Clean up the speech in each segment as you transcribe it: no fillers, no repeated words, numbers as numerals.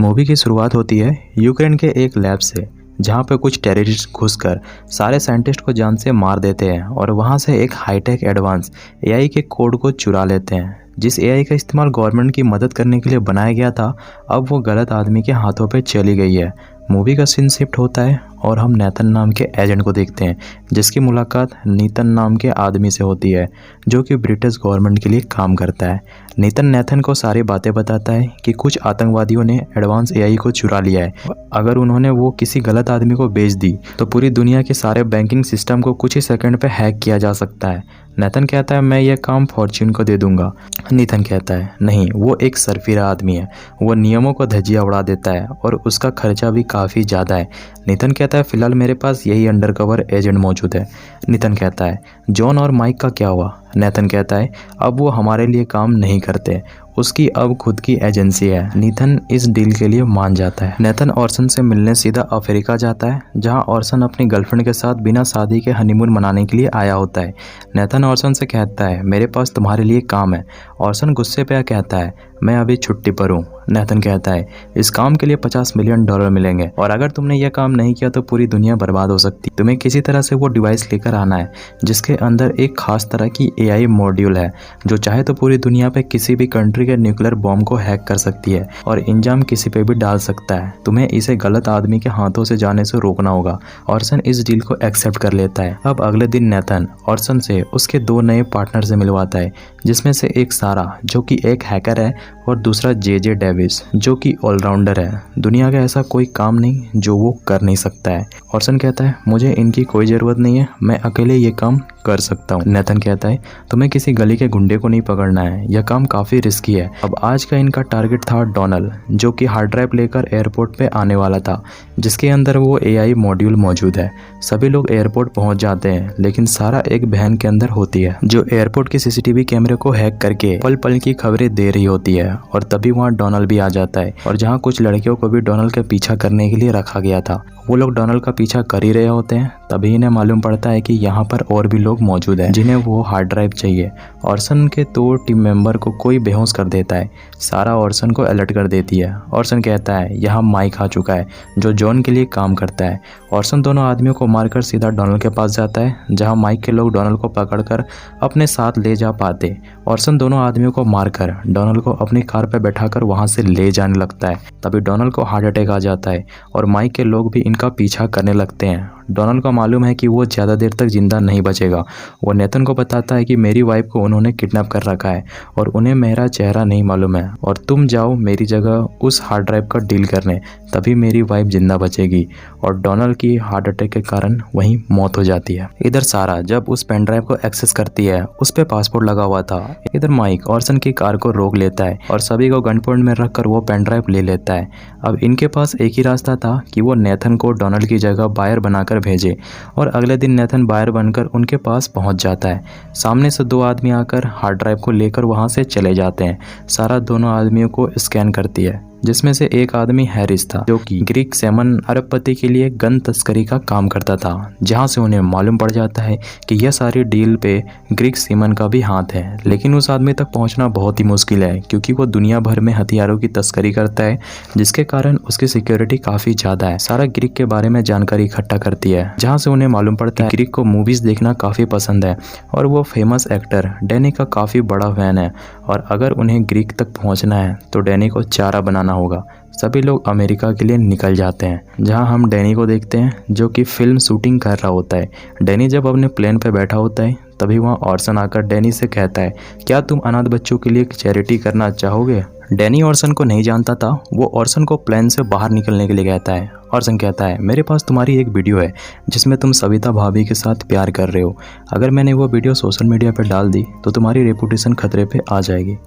Movie की शुरुआत होती है यूक्रेन के एक लैब से, जहां पर कुछ टेररिस्ट घुसकर सारे साइंटिस्ट को जान से मार देते हैं और वहां से एक हाईटेक एडवांस एआई के कोड को चुरा लेते हैं। जिस एआई का इस्तेमाल गवर्नमेंट की मदद करने के लिए बनाया गया था, अब वो गलत आदमी के हाथों पे चली गई है। मूवी का सीन शिफ्ट होता है और हम नेथन नाम के एजेंट को देखते हैं, जिसकी मुलाकात नीतन नाम के आदमी से होती है, जो कि ब्रिटिश गवर्नमेंट के लिए काम करता है। नीतन नेथन को सारी बातें बताता है कि कुछ आतंकवादियों ने एडवांस एआई को चुरा लिया है। अगर उन्होंने वो किसी गलत आदमी को बेच दी तो पूरी दुनिया के सारे बैंकिंग सिस्टम को कुछ ही सेकंड पे हैक किया जा सकता है। नेथन कहता है मैं यह काम फॉर्च्यून को दे दूंगा। नीतन कहता है नहीं, वो एक सरफिरा आदमी है, वो नियमों को धज्जियां उड़ा देता है और उसका खर्चा भी काफ़ी ज़्यादा है। नीतन कहता है फिलहाल मेरे पास यही अंडरकवर एजेंट मौजूद है। नीतन कहता है जॉन और माइक का क्या हुआ? नेथन कहता है अब वो हमारे लिए काम नहीं करते, उसकी अब खुद की एजेंसी है। नीथन इस डील के लिए मान जाता है। नेथन ऑर्सन से मिलने सीधा अफ्रीका जाता है, जहां ऑर्सन अपनी गर्लफ्रेंड के साथ बिना शादी के हनीमून मनाने के लिए आया होता है। नेथन ऑर्सन से कहता है मेरे पास तुम्हारे लिए काम है। ऑर्सन गुस्से पे कहता है मैं अभी छुट्टी पर हूँ। नेथन कहता है इस काम के लिए $50 मिलियन मिलेंगे और अगर तुमने यह काम नहीं किया तो पूरी दुनिया बर्बाद हो सकती। तुम्हें किसी तरह से वो डिवाइस लेकर आना है जिसके अंदर एक खास तरह की एआई मॉड्यूल है, जो चाहे तो पूरी दुनिया पे किसी भी कंट्री के न्यूक्लियर बॉम्ब को हैक कर सकती है और इंजाम किसी पे भी डाल सकता है। तुम्हें इसे गलत आदमी के हाथों से जाने से रोकना होगा। ऑर्सन इस डील को एक्सेप्ट कर लेता है। अब अगले दिन नेथन ऑर्सन से उसके 2 नए पार्टनर से मिलवाता है, जिसमें से एक सारा जो कि एक हैकर है और दूसरा जे डेविस जो कि ऑलराउंडर है। दुनिया का ऐसा कोई काम नहीं जो वो कर नहीं सकता है। ऑर्सन कहता है मुझे इनकी कोई ज़रूरत नहीं है, मैं अकेले ये काम कर सकता हूँ। नेथन कहता है तुम्हें किसी गली के गुंडे को नहीं पकड़ना है, यह काम काफ़ी रिस्की है। अब आज का इनका टारगेट था डोनाल्ड, जो कि हार्ड ड्राइव लेकर एयरपोर्ट पे आने वाला था, जिसके अंदर वो एआई मॉड्यूल मौजूद है। सभी लोग एयरपोर्ट पहुंच जाते हैं, लेकिन सारा एक बहन के अंदर होती है, जो एयरपोर्ट के सीसीटीवी कैमरे को हैक करके पल पल की खबरें दे रही होती है। और तभी वहाँ डोनाल्ड भी आ जाता है, और जहाँ कुछ लड़कियों को भी डोनाल्ड का पीछा करने के लिए रखा गया था, वो लोग डोनाल्ड का पीछा कर ही रहे होते हैं। तभी इन्हें मालूम पड़ता है कि यहाँ पर और भी लोग मौजूद हैं जिन्हें वो हार्ड ड्राइव चाहिए। ऑर्सन के 2 टीम मेंबर को कोई बेहोश कर देता है। सारा ऑर्सन को अलर्ट कर देती है। ऑर्सन कहता है यहाँ माइक आ चुका है, जो जॉन के लिए काम करता है। ऑर्सन दोनों आदमियों को मारकर सीधा डोनाल्ड के पास जाता है, जहाँ माइक के लोग डोनाल्ड को पकड़कर अपने साथ ले जा पाते। ऑर्सन दोनों आदमियों को मारकर डोनाल्ड को अपनी कार पर बैठाकर वहाँ से ले जाने लगता है। तभी डोनाल्ड को हार्ट अटैक आ जाता है और माइक के लोग भी इनका पीछा करने लगते हैं। डोनाल्ड को मालूम है कि वो ज़्यादा देर तक जिंदा नहीं बचेगा। वो नेथन को बताता है कि मेरी वाइफ को उन्होंने किडनैप कर रखा है और उन्हें मेरा चेहरा नहीं मालूम है, और तुम जाओ मेरी जगह उस हार्ड ड्राइव का डील करने, तभी मेरी वाइफ जिंदा बचेगी। और डोनाल्ड की हार्ट अटैक के कारण वहीं मौत हो जाती है। इधर सारा जब उस पेन ड्राइव को एक्सेस करती है, उस पे पासपोर्ट लगा हुआ था। इधर माइक ऑर्सन की कार को रोक लेता है और सभी को गन पॉइंट में रखकर वो पेन ड्राइव ले लेता है। अब इनके पास एक ही रास्ता था कि वो नेथन को डोनाल्ड की जगह बायर बनाकर भेजे, और अगले दिन नेथन बायर बनकर उनके पास पहुंच जाता है। सामने से 2 आदमी आकर हार्ड ड्राइव को लेकर वहां से चले जाते हैं। सारा दोनों आदमियों को स्कैन करती है, जिसमें से एक आदमी हैरिस था, जो कि ग्रीक सैमन अरबपति के लिए गन तस्करी का काम करता था, जहां से उन्हें मालूम पड़ जाता है कि यह सारी डील पे ग्रीक सीमन का भी हाथ है। लेकिन उस आदमी तक पहुंचना बहुत ही मुश्किल है, क्योंकि वो दुनिया भर में हथियारों की तस्करी करता है, जिसके कारण उसकी सिक्योरिटी काफी ज्यादा है। सारा ग्रीक के बारे में जानकारी इकट्ठा करती है, जहाँ से उन्हें मालूम पड़ता है ग्रीक को मूवीज देखना काफी पसंद है और वो फेमस एक्टर डैनी का काफी बड़ा फैन है, और अगर उन्हें ग्रीक तक पहुंचना है तो डैनी को चारा बनाना होगा। सभी लोग अमेरिका के लिए निकल जाते हैं, जहां हम डैनी को देखते हैं, जो कि फिल्म शूटिंग कर रहा होता है। डैनी जब अपने प्लेन पर बैठा होता है, तभी वहां ऑर्सन आकर डैनी से कहता है क्या तुम अनाथ बच्चों के लिए चैरिटी करना चाहोगे? डैनी ऑर्सन को नहीं जानता था। वो ऑर्सन को प्लेन से बाहर निकलने के लिए कहता है। ऑर्सन कहता है मेरे पास तुम्हारी एक वीडियो है जिसमें तुम सविता भाभी के साथ प्यार कर रहे हो। अगर मैंने वो वीडियो सोशल मीडिया पर डाल दी तो तुम्हारी रेपुटेशन खतरे पे आ जाएगी।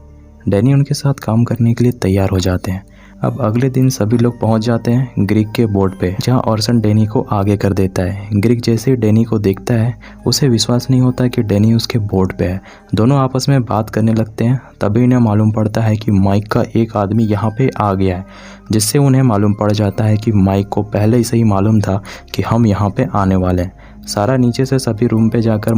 डैनी उनके साथ काम करने के लिए तैयार हो जाते हैं। अब अगले दिन सभी लोग पहुंच जाते हैं ग्रीक के बोर्ड पे, जहां ऑर्सन डैनी को आगे कर देता है। ग्रीक जैसे ही डैनी को देखता है, उसे विश्वास नहीं होता कि डैनी उसके बोर्ड पे है। दोनों आपस में बात करने लगते हैं। तभी इन्हें मालूम पड़ता है कि माइक का एक आदमी यहाँ पे आ गया है, जिससे उन्हें मालूम पड़ जाता है कि माइक को पहले से ही मालूम था कि हम यहाँ पे आने वाले हैं। सारा नीचे से सभी रूम पे जाकर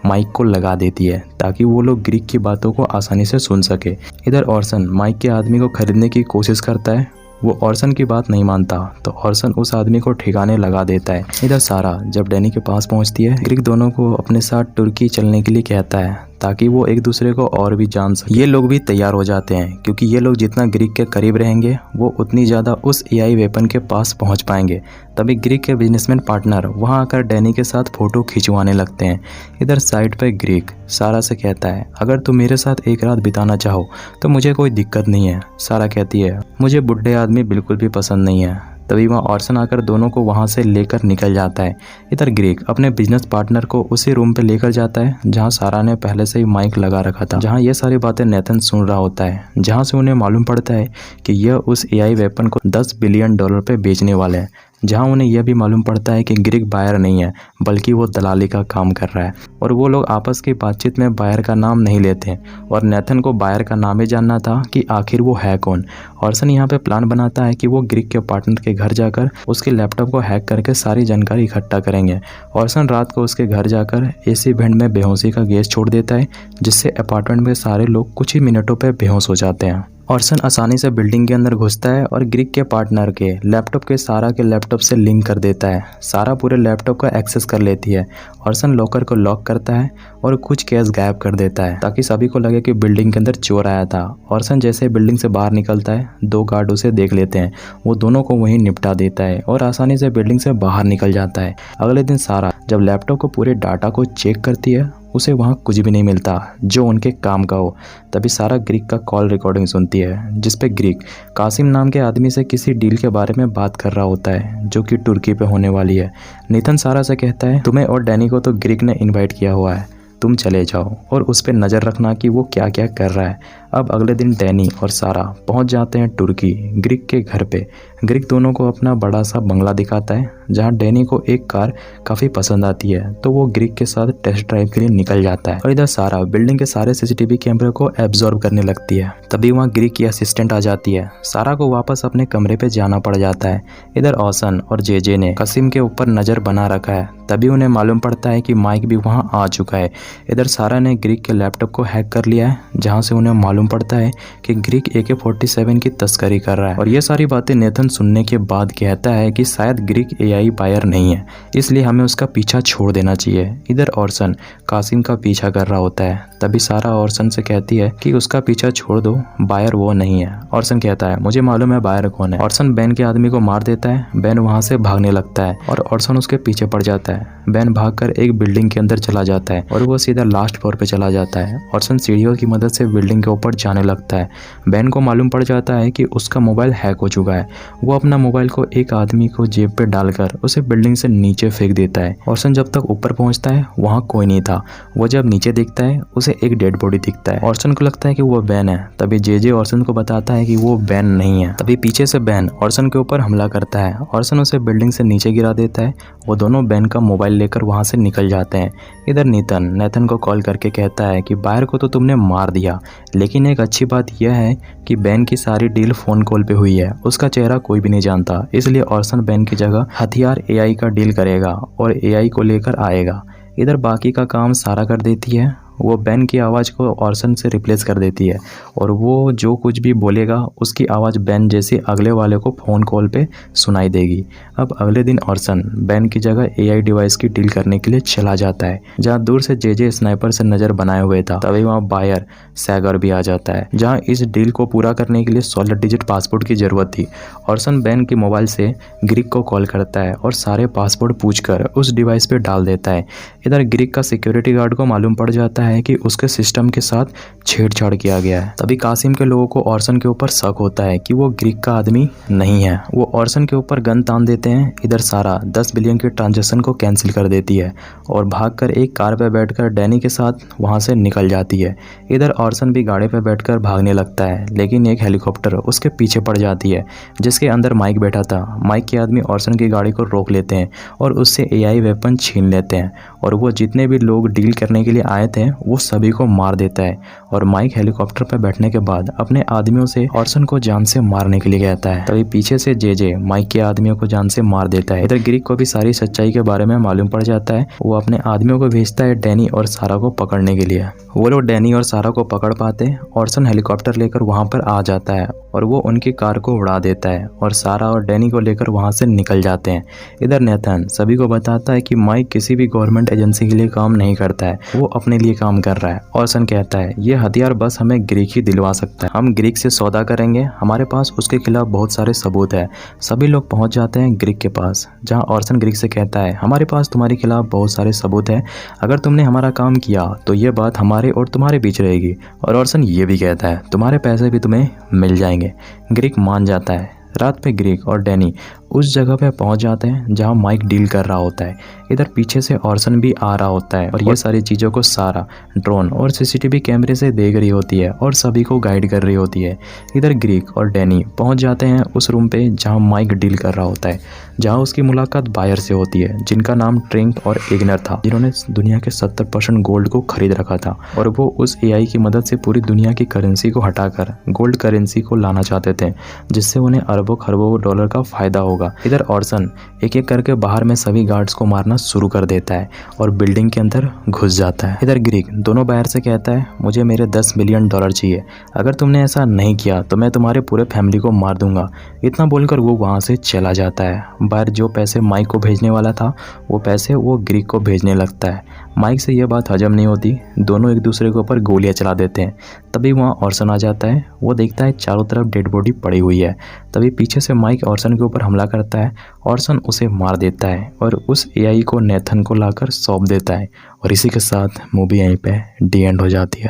माइक को लगा देती है, ताकि वो लोग ग्रीक की बातों को आसानी से सुन सके। इधर ऑर्सन माइक के आदमी को खरीदने की कोशिश करता है, वो ऑर्सन की बात नहीं मानता तो ऑर्सन उस आदमी को ठिकाने लगा देता है। इधर सारा जब डैनी के पास पहुंचती है, ग्रीक दोनों को अपने साथ तुर्की चलने के लिए कहता है ताकि वो एक दूसरे को और भी जान सके। ये लोग भी तैयार हो जाते हैं क्योंकि ये लोग जितना ग्रीक के करीब रहेंगे वो उतनी ज़्यादा उस एआई वेपन के पास पहुंच पाएंगे। तभी ग्रीक के बिजनेसमैन पार्टनर वहां आकर डैनी के साथ फोटो खिंचवाने लगते हैं। इधर साइड पे ग्रीक सारा से कहता है अगर तुम मेरे साथ एक रात बिताना चाहो तो मुझे कोई दिक्कत नहीं है। सारा कहती है मुझे बुढ़े आदमी बिल्कुल भी पसंद नहीं है। तभी वहाँ ऑर्सन आकर दोनों को वहाँ से लेकर निकल जाता है। इधर ग्रीक अपने बिजनेस पार्टनर को उसी रूम पे लेकर जाता है जहाँ सारा ने पहले से ही माइक लगा रखा था, जहाँ ये सारी बातें नेथन सुन रहा होता है, जहाँ से उन्हें मालूम पड़ता है कि यह उस एआई वेपन को $10 बिलियन पे बेचने वाले हैं, जहाँ उन्हें यह भी मालूम पड़ता है कि ग्रीक बायर नहीं है बल्कि वो दलाली का काम कर रहा है। और वो लोग आपस की बातचीत में बायर का नाम नहीं लेते और नेथन को बायर का नाम ही जानना था कि आखिर वो है कौन। ऑर्सन यहाँ पे प्लान बनाता है कि वो ग्रीक के पार्टनर के घर जाकर उसके लैपटॉप को हैक करके सारी जानकारी इकट्ठा करेंगे। ऑर्सन रात को उसके घर जाकर एसी वेंट में बेहोशी का गैस छोड़ देता है, जिससे अपार्टमेंट में सारे लोग कुछ ही मिनटों पर बेहोश हो जाते हैं। ऑर्सन आसानी से बिल्डिंग के अंदर घुसता है और ग्रीक के पार्टनर के लैपटॉप के सारा के लैपटॉप से लिंक कर देता है। सारा पूरे लैपटॉप का एक्सेस कर लेती है। ऑर्सन लॉकर को लॉक करता है और कुछ कैश गायब कर देता है ताकि सभी को लगे कि बिल्डिंग के अंदर चोर आया था। ऑर्सन जैसे बिल्डिंग से बाहर निकलता है, 2 गार्ड उसे देख लेते हैं। वो दोनों को वहीं निपटा देता है और आसानी से बिल्डिंग से बाहर निकल जाता है। अगले दिन सारा जब लैपटॉप को पूरे डाटा को चेक करती है, उसे वहाँ कुछ भी नहीं मिलता जो उनके काम का हो। तभी सारा ग्रीक का कॉल रिकॉर्डिंग सुनती है जिसपे ग्रीक कासिम नाम के आदमी से किसी डील के बारे में बात कर रहा होता है जो कि तुर्की पे होने वाली है। नेथन सारा से कहता है तुम्हें और डैनी को तो ग्रीक ने इनवाइट किया हुआ है, तुम चले जाओ और उस पर नज़र रखना कि वो क्या क्या कर रहा है। अब अगले दिन डैनी और सारा पहुंच जाते हैं तुर्की ग्रीक के घर पे। ग्रीक दोनों को अपना बड़ा सा बंगला दिखाता है जहां डैनी को एक कार काफ़ी पसंद आती है तो वो ग्रीक के साथ टेस्ट ड्राइव के लिए निकल जाता है। और इधर सारा बिल्डिंग के सारे सीसीटीवी कैमरे को एब्जॉर्ब करने लगती है। तभी वहाँ ग्रीक की असिस्टेंट आ जाती है। सारा को वापस अपने कमरे पे जाना पड़ जाता है। इधर ऑर्सन और जेजे ने कासिम के ऊपर नज़र बना रखा है। तभी उन्हें मालूम पड़ता है कि माइक भी वहाँ आ चुका है। इधर सारा ने ग्रीक के लैपटॉप को हैक कर लिया है जहाँ से उन्हें मालूम पड़ता है कि ग्रीक AK-47 की तस्करी कर रहा है। और ये सारी बातें नेथन सुनने के बाद कहता है कि शायद ग्रीक एआई बायर नहीं है, इसलिए हमें उसका पीछा छोड़ देना चाहिए। इधर ऑर्सन कासिम का पीछा कर रहा होता है। तभी सारा ऑर्सन से कहती है कि उसका पीछा छोड़ दो, बायर वो नहीं है। ऑर्सन कहता है मुझे मालूम है बायर कौन है। ऑर्सन बैन के आदमी को मार देता है। बैन वहाँ से भागने लगता है और ऑर्सन उसके पीछे पड़ जाता है। बैन भागकर एक बिल्डिंग के अंदर चला जाता है और वो सीधा लास्ट फ्लोर पे चला जाता है। ऑर्सन सीढ़ियों की मदद से बिल्डिंग के ऊपर जाने लगता है। बैन को मालूम पड़ जाता है कि उसका मोबाइल हैक हो चुका है। वो अपना मोबाइल को एक आदमी को जेब पे डालकर उसे बिल्डिंग से नीचे फेंक देता है। ऑर्सन जब तक ऊपर पहुंचता है वहाँ कोई नहीं था। वो जब नीचे देखता है उसे एक डेड बॉडी दिखता है। ऑर्सन को लगता है कि वो बैन है। तभी जेजे ऑर्सन को बताता है कि वो बैन नहीं है। तभी पीछे से बैन ऑर्सन के ऊपर हमला करता है। ऑर्सन उसे बिल्डिंग से नीचे गिरा देता है। वो दोनों बैन का मोबाइल लेकर वहाँ से निकल जाते हैं। इधर नेथन को कॉल करके कहता है कि बायर को तो तुमने मार दिया, लेकिन एक अच्छी बात यह है कि बैन की सारी डील फोन कॉल पे हुई है। उसका चेहरा कोई भी नहीं जानता, इसलिए ऑर्सन बैन की जगह हथियार एआई का डील करेगा और एआई को लेकर आएगा। इधर बाकी का काम सारा कर देती है। वो बैन की आवाज़ को ऑर्सन से रिप्लेस कर देती है और वो जो कुछ भी बोलेगा उसकी आवाज़ बैन जैसी अगले वाले को फ़ोन कॉल पे सुनाई देगी। अब अगले दिन ऑर्सन बैन की जगह एआई डिवाइस की डील करने के लिए चला जाता है, जहाँ दूर से जेजे स्नाइपर से नज़र बनाए हुए था। तभी वहाँ बायर सैगर भी आ जाता है, जहाँ इस डील को पूरा करने के लिए 16 डिजिट पासपोर्ट की ज़रूरत थी। ऑर्सन बैन के मोबाइल से ग्रीक को कॉल करता है और सारे पासपोर्ट पूछकर उस डिवाइस पे डाल देता है। इधर ग्रीक का सिक्योरिटी गार्ड को मालूम पड़ जाता है कि उसके सिस्टम के साथ छेड़छाड़ किया गया है। तभी कासिम के लोगों को ऑर्सन के ऊपर शक होता है कि वो ग्रीक का आदमी नहीं है। वो ऑर्सन के ऊपर गन तान देते हैं। इधर सारा 10 बिलियन के ट्रांजैक्शन को कैंसिल कर देती है और भागकर एक कार पे बैठकर डैनी के साथ वहां से निकल जाती है। इधर ऑर्सन भी गाड़ी पे बैठकर भागने लगता है, लेकिन एक हेलीकॉप्टर उसके पीछे पड़ जाती है जिसके अंदर माइक बैठा था। माइक के आदमी ऑर्सन की गाड़ी को रोक लेते हैं और उससे एआई वेपन छीन लेते हैं और वो जितने भी लोग डील करने के लिए आए थे वो सभी को मार देता है। और माइक हेलीकॉप्टर पर बैठने के बाद अपने आदमियों से ऑर्सन को जान से मारने के लिए कहता है। तभी पीछे से जेजे माइक के आदमियों को जान से मार देता है। इधर ग्रीक को भी सारी सच्चाई के बारे में मालूम पड़ जाता है। वो अपने आदमियों को भेजता है डैनी और सारा को पकड़ने के लिए। वो लोग डैनी और सारा को पकड़ पाते। ऑर्सन हेलीकॉप्टर लेकर वहां पर आ जाता है और वो उनकी कार को उड़ा देता है और सारा और डैनी को लेकर वहाँ से निकल जाते हैं। इधर नेथन सभी को बताता है कि माइक किसी भी गवर्नमेंट एजेंसी के लिए काम नहीं करता है, वो अपने लिए काम कर रहा है। ऑर्सन कहता है ये हथियार बस हमें ग्रीक ही दिलवा सकता है, हम ग्रीक से सौदा करेंगे, हमारे पास उसके खिलाफ बहुत सारे सबूत है। सभी लोग पहुंच जाते हैं ग्रीक के पास, जहां ऑर्सन ग्रीक से कहता है हमारे पास तुम्हारे खिलाफ बहुत सारे सबूत है, अगर तुमने हमारा काम किया तो ये बात हमारे और तुम्हारे बीच रहेगी। और ऑर्सन ये भी कहता है तुम्हारे पैसे भी तुम्हें मिल जाएंगे। ग्रीक मान जाता है। रात में ग्रीक और डैनी उस जगह पे पहुंच जाते हैं जहां माइक डील कर रहा होता है। इधर पीछे से ऑर्सन भी आ रहा होता है और ये सारी चीज़ों को सारा ड्रोन और सीसीटीवी कैमरे से देख रही होती है और सभी को गाइड कर रही होती है। इधर ग्रीक और डैनी पहुंच जाते हैं उस रूम पे जहां माइक डील कर रहा होता है, जहां उसकी मुलाकात बायर से होती है जिनका नाम ट्रिंक और इग्नर था, जिन्होंने दुनिया के 70% गोल्ड को खरीद रखा था और वो उस एआई की मदद से पूरी दुनिया की करेंसी को हटाकर गोल्ड करेंसी को लाना चाहते थे, जिससे उन्हें अरबों खरबों डॉलर का फायदा होगा। इधर ऑर्सन एक एक करके बाहर में सभी गार्ड्स को मारना शुरू कर देता है और बिल्डिंग के अंदर घुस जाता है। इधर ग्रीक दोनों बायर से कहता है मुझे मेरे 10 मिलियन डॉलर चाहिए, अगर तुमने ऐसा नहीं किया तो मैं तुम्हारे पूरे फैमिली को मार दूंगा। इतना बोलकर वो वहाँ से चला जाता है। बायर जो पैसे माइक को भेजने वाला था वो पैसे वो ग्रीक को भेजने लगता है। माइक से यह बात हजम नहीं होती, दोनों एक दूसरे के ऊपर गोलियां चला देते हैं। तभी वहाँ ऑर्सन आ जाता है, वो देखता है चारों तरफ डेड बॉडी पड़ी हुई है। तभी पीछे से माइक ऑर्सन के ऊपर हमला करता है, ऑर्सन उसे मार देता है और उस एआई को नेथन को लाकर सौंप देता है। और इसी के साथ मूवी यहीं पे डी एंड हो जाती है।